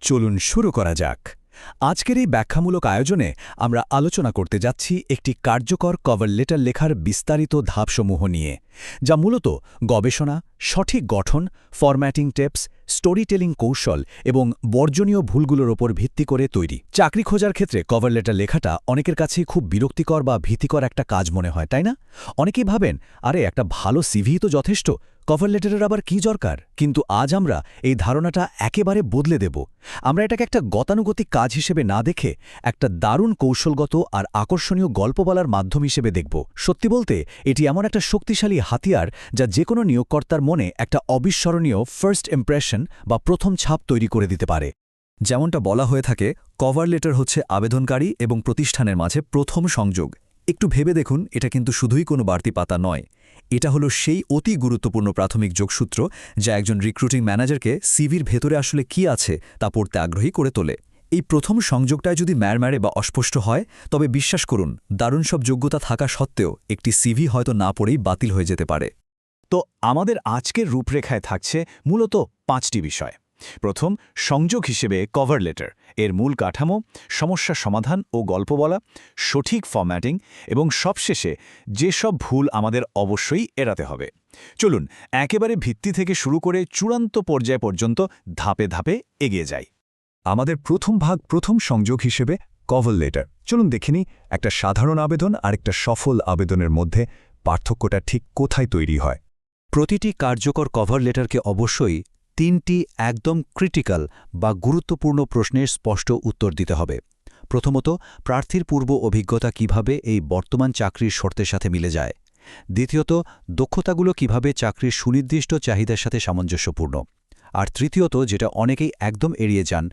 চলুন শুরু করা যাক। আজকের এই ব্যাখ্যামূলক আয়োজনে আমরা আলোচনা করতে যাচ্ছি একটি কার্যকর কভার লেটার লেখার বিস্তারিত ধাপসমূহ নিয়ে, যা মূলত গবেষণা, সঠিক গঠন, ফরম্যাটিং টিপস, স্টোরি টেলিং কৌশল এবং বর্জনীয় ভুলগুলোর ওপর ভিত্তি করে তৈরি। চাকরি খোঁজার ক্ষেত্রে কভার লেটার লেখাটা অনেকের কাছেই খুব বিরক্তিকর বা ভীতিকর একটা কাজ মনে হয়, তাই না? অনেকেই ভাবেন, আরে একটা ভালো সিভি তো যথেষ্ট, কভার লেটারের আবার কী দরকার? কিন্তু আজ আমরা এই ধারণাটা একেবারে বদলে দেব। আমরা এটাকে একটা গতানুগতিক কাজ হিসেবে না দেখে একটা দারুণ কৌশলগত আর আকর্ষণীয় গল্প বলার মাধ্যম হিসেবে দেখব। সত্যি বলতে এটি এমন একটা শক্তিশালী হাতিয়ার যা যে কোনো নিয়োগকর্তার মনে একটা অবিস্মরণীয় ফার্স্ট ইমপ্রেশন বা প্রথম ছাপ তৈরি করে দিতে পারে। যেমনটা বলা হয়ে থাকে, কভার লেটার হচ্ছে আবেদনকারী এবং প্রতিষ্ঠানের মাঝে প্রথম সংযোগ। একটু ভেবে দেখুন, এটা কিন্তু শুধুই কোনো বাড়তি পাতা নয়। এটা হলো সেই অতি গুরুত্বপূর্ণ প্রাথমিক যোগসূত্র যা একজন রিক্রুটিং ম্যানেজারকে সিভির ভেতরে আসলে কি আছে তা পড়তে আগ্রহী করে তোলে। এই প্রথম সংযোগটায় যদি ম্যারম্যারে বা অস্পষ্ট হয়, তবে বিশ্বাস করুন, দারুণ সব যোগ্যতা থাকা সত্ত্বেও একটি সিভি হয়তো না পড়েই বাতিল হয়ে যেতে পারে। তো আমাদের আজকের রূপরেখায় থাকছে মূলত 5টি বিষয়। প্রথম, সংযোগ হিসেবে কভার লেটার, এর মূল কাঠামো, সমস্যা সমাধান ও গল্প বলা, সঠিক ফরম্যাটিং এবং সবশেষে যেসব ভুল আমাদের অবশ্যই এড়াতে হবে। চলুন একেবারে ভিত্তি থেকে শুরু করে চূড়ান্ত পর্যায় পর্যন্ত ধাপে ধাপে এগিয়ে যাই। আমাদের প্রথম ভাগ, প্রথম সংযোগ হিসেবে কভার লেটার। চলুন দেখে নিই একটা সাধারণ আবেদন আর একটা সফল আবেদনের মধ্যে পার্থক্যটা ঠিক কোথায় তৈরি হয়। প্রতিটি কার্যকর কভার লেটারকে অবশ্যই 3টি একদম ক্রিটিক্যাল বা গুরুত্বপূর্ণ প্রশ্নের স্পষ্ট উত্তর দিতে হবে। প্রথমত, প্রার্থীর পূর্ব অভিজ্ঞতা কিভাবে এই বর্তমান চাকরির শর্তের সাথে মিলে যায়। দ্বিতীয়ত, দক্ষতাগুলো কিভাবে চাকরির সুনির্দিষ্ট চাহিদার সাথে সামঞ্জস্যপূর্ণ। আর তৃতীয়ত, যেটা অনেকেই একদম এড়িয়ে যান,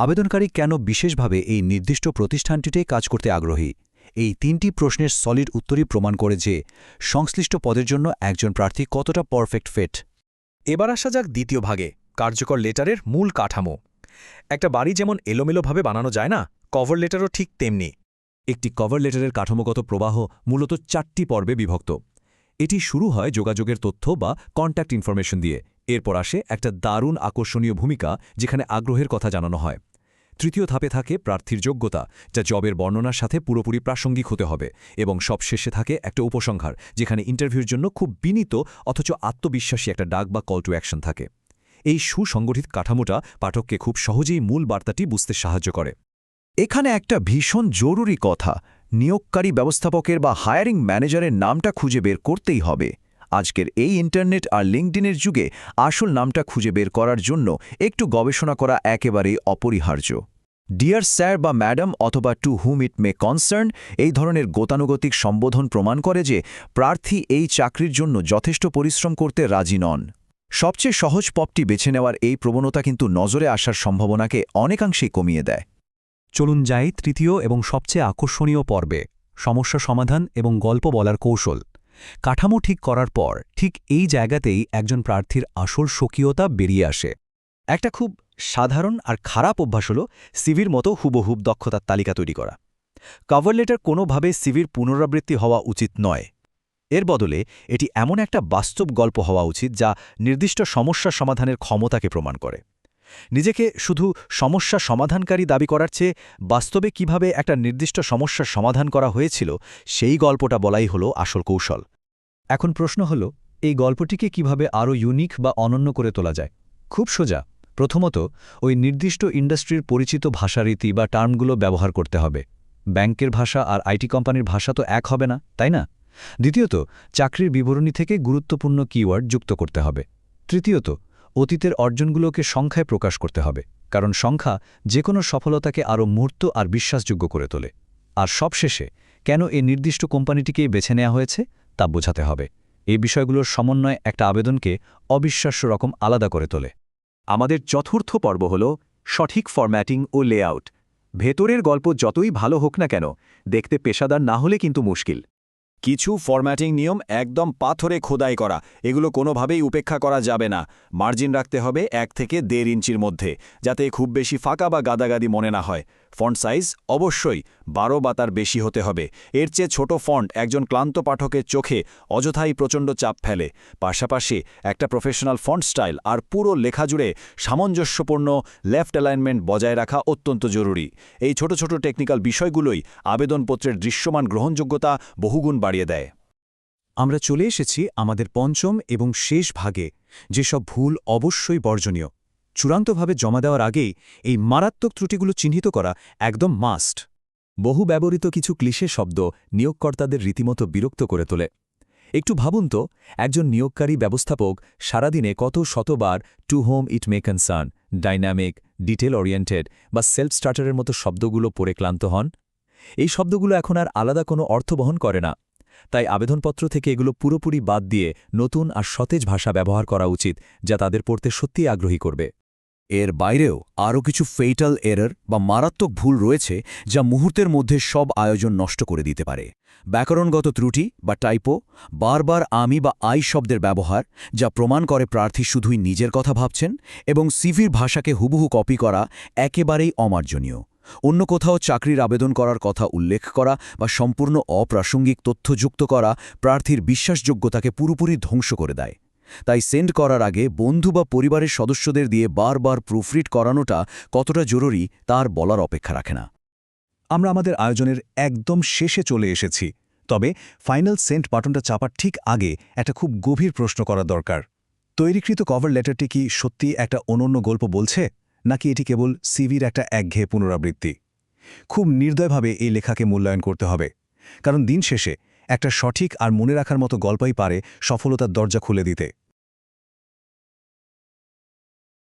আবেদনকারী কেন বিশেষভাবে এই নির্দিষ্ট প্রতিষ্ঠানটিতেই কাজ করতে আগ্রহী। এই 3টি প্রশ্নের সলিড উত্তরই প্রমাণ করে যে সংশ্লিষ্ট পদের জন্য একজন প্রার্থী কতটা পারফেক্ট ফিট। এবার আসা যাক দ্বিতীয় ভাগে, কার্যকর লেটারের মূল কাঠামো। একটা বাড়ি যেমন এলোমেলোভাবে বানানো যায় না, কভার লেটারও ঠিক তেমনি। একটি কভার লেটারের কাঠামোগত প্রবাহ মূলত 4টি পর্বে বিভক্ত। এটি শুরু হয় যোগাযোগের তথ্য বা কন্ট্যাক্ট ইনফরমেশন দিয়ে। এরপর আসে একটা দারুণ আকর্ষণীয় ভূমিকা, যেখানে আগ্রহের কথা জানানো হয়। তৃতীয় ধাপে থাকে প্রার্থীর যোগ্যতা, যা জবের বর্ণনার সাথে পুরোপুরি প্রাসঙ্গিক হতে হবে। এবং সবশেষে থাকে একটা উপসংহার, যেখানে ইন্টারভিউর জন্য খুব বিনীত অথচ আত্মবিশ্বাসী একটা ডাক বা কল টু অ্যাকশন থাকে। এই সুসংগঠিত কাঠামোটা পাঠককে খুব সহজেই মূল বার্তাটি বুঝতে সাহায্য করে। এখানে একটা ভীষণ জরুরি কথা, নিয়োগকারী ব্যবস্থাপকের বা হায়ারিং ম্যানেজারের নামটা খুঁজে বের করতেই হবে। আজকের এই ইন্টারনেট আর লিঙ্কডিনের যুগে আসল নামটা খুঁজে বের করার জন্য একটু গবেষণা করা একেবারেই অপরিহার্য। ডিয়ার স্যার বা ম্যাডাম অথবা টু হুম ইট মে কনসার্ন, এই ধরনের গতানুগতিক সম্বোধন প্রমাণ করে যে প্রার্থী এই চাকরির জন্য যথেষ্ট পরিশ্রম করতে রাজি নন। সবচেয়ে সহজ পথটি বেছে নেওয়ার এই প্রবণতা কিন্তু নজরে আসার সম্ভাবনাকে অনেকাংশেই কমিয়ে দেয়। চলুন যাই তৃতীয় এবং সবচেয়ে আকর্ষণীয় পর্বে, সমস্যা সমাধান এবং গল্প বলার কৌশল। কাঠামো ঠিক করার পর ঠিক এই জায়গাতেই একজন প্রার্থীর আসল স্বকীয়তা বেরিয়ে আসে। একটা খুব সাধারণ আর খারাপ অভ্যাস হল সিভির মতো হুবহুব দক্ষতার তালিকা তৈরি করা। কভার লেটার কোনোভাবে সিভির পুনরাবৃত্তি হওয়া উচিত নয়। এর বদলে এটি এমন একটা বাস্তব গল্প হওয়া উচিত যা নির্দিষ্ট সমস্যা সমাধানের ক্ষমতাকে প্রমাণ করে। নিজেকে শুধু সমস্যা সমাধানকারী দাবি করার চেয়ে বাস্তবে কিভাবে একটা নির্দিষ্ট সমস্যার সমাধান করা হয়েছিল সেই গল্পটা বলাই হলো আসল কৌশল। এখন প্রশ্ন হল, এই গল্পটিকে কিভাবে আরও ইউনিক বা অনন্য করে তোলা যায়? খুব সোজা। প্রথমত, ওই নির্দিষ্ট ইন্ডাস্ট্রির পরিচিত ভাষারীতি বা টার্মগুলো ব্যবহার করতে হবে। ব্যাংকের ভাষা আর আইটি কোম্পানির ভাষা তো এক হবে না, তাই না? দ্বিতীয়ত, চাকরির বিবরণী থেকে গুরুত্বপূর্ণ কিওয়ার্ড যুক্ত করতে হবে। তৃতীয়ত, অতীতের অর্জনগুলোকে সংখ্যায় প্রকাশ করতে হবে, কারণ সংখ্যা যে কোনো সফলতাকে আরও মূর্ত আর বিশ্বাসযোগ্য করে তোলে। আর সবশেষে, কেন এই নির্দিষ্ট কোম্পানিটিকেই বেছে নেওয়া হয়েছে তা বোঝাতে হবে। এই বিষয়গুলোর সমন্বয় একটা আবেদনকে অবিশ্বাস্য রকম আলাদা করে তোলে। আমাদের চতুর্থ পর্ব হল সঠিক ফরম্যাটিং ও লেআউট। ভেতরের গল্প যতই ভালো হোক না কেন, দেখতে পেশাদার না হলে কিন্তু মুশকিল। কিছু ফরম্যাটিং নিয়ম একদম পাথরে খোদাই করা, এগুলো কোনোভাবেই উপেক্ষা করা যাবে না। মার্জিন রাখতে হবে 1 থেকে 1.5 ইঞ্চির মধ্যে, যাতে খুব বেশি ফাঁকা বা গাদাগাদি মনে না হয়। ফন্ট সাইজ অবশ্যই 12 বা তার বেশি হতে হবে। এর চেয়ে ছোট ফন্ট একজন ক্লান্ত পাঠকের চোখে অযথাই প্রচণ্ড চাপ ফেলে। পাশাপাশি একটা প্রফেশনাল ফন্ট স্টাইল আর পুরো লেখা জুড়ে সামঞ্জস্যপূর্ণ লেফট অ্যালাইনমেন্ট বজায় রাখা অত্যন্ত জরুরি। এই ছোট ছোট টেকনিক্যাল বিষয়গুলোই আবেদনপত্রের দৃশ্যমান গ্রহণযোগ্যতা বহুগুণ বাড়িয়ে দেয়। আমরা চলে এসেছি আমাদের পঞ্চম এবং শেষ ভাগে, যেসব ভুল অবশ্যই বর্জনীয়। চূড়ান্তভাবে জমা দেওয়ার আগেই এই মারাত্মক ত্রুটিগুলো চিহ্নিত করা একদম মাস্ট। বহু ব্যবহৃত কিছু ক্লিশে শব্দ নিয়োগকর্তাদের রীতিমতো বিরক্ত করে তোলে। একটু ভাবুন তো, একজন নিয়োগকারী ব্যবস্থাপক সারাদিনে কত শতবার to whom it may concern, dynamic, detail oriented বা সেলফ স্টার্টারের মতো শব্দগুলো পড়ে ক্লান্ত হন। এই শব্দগুলো এখন আর আলাদা কোনো অর্থ বহন করে না। তাই আবেদনপত্র থেকে এগুলো পুরোপুরি বাদ দিয়ে নতুন আর সতেজ ভাষা ব্যবহার করা উচিত, যা তাদের পড়তে সত্যিই আগ্রহী করবে। এর বাইরেও আরও কিছু ফেটাল এরর বা মারাত্মক ভুল রয়েছে যা মুহূর্তের মধ্যে সব আয়োজন নষ্ট করে দিতে পারে। ব্যাকরণগত ত্রুটি বা টাইপো, বারবার আমি বা আই শব্দের ব্যবহার, যা প্রমাণ করে প্রার্থী শুধুই নিজের কথা ভাবছেন, এবং সিভির ভাষাকে হুবহু কপি করা একেবারেই অমার্জনীয়। অন্য কোথাও চাকরির আবেদন করার কথা উল্লেখ করা বা সম্পূর্ণ অপ্রাসঙ্গিক তথ্য যুক্ত করা প্রার্থীর বিশ্বাসযোগ্যতাকে পুরোপুরি ধ্বংস করে দেয়। তাই সেন্ড করার আগে বন্ধু বা পরিবারের সদস্যদের দিয়ে বারবার প্রুফরিড করানোটা কতটা জরুরি তার বলার অপেক্ষা রাখে না। আমরা আমাদের আয়োজনের একদম শেষে চলে এসেছি, তবে ফাইনাল সেন্ড বাটনটা চাপার ঠিক আগে একটা খুব গভীর প্রশ্ন করা দরকার। তৈরিকৃত কভার লেটারটি কি সত্যি একটা অনন্য গল্প বলছে, নাকি এটি কেবল সিভির একটা একঘেয়ে পুনরাবৃত্তি? খুব নির্দয়ভাবে এই লেখাকে মূল্যায়ন করতে হবে, কারণ দিন শেষে একটা সঠিক আর মনে রাখার মতো গল্পই পারে সফলতার দরজা খুলে দিতে।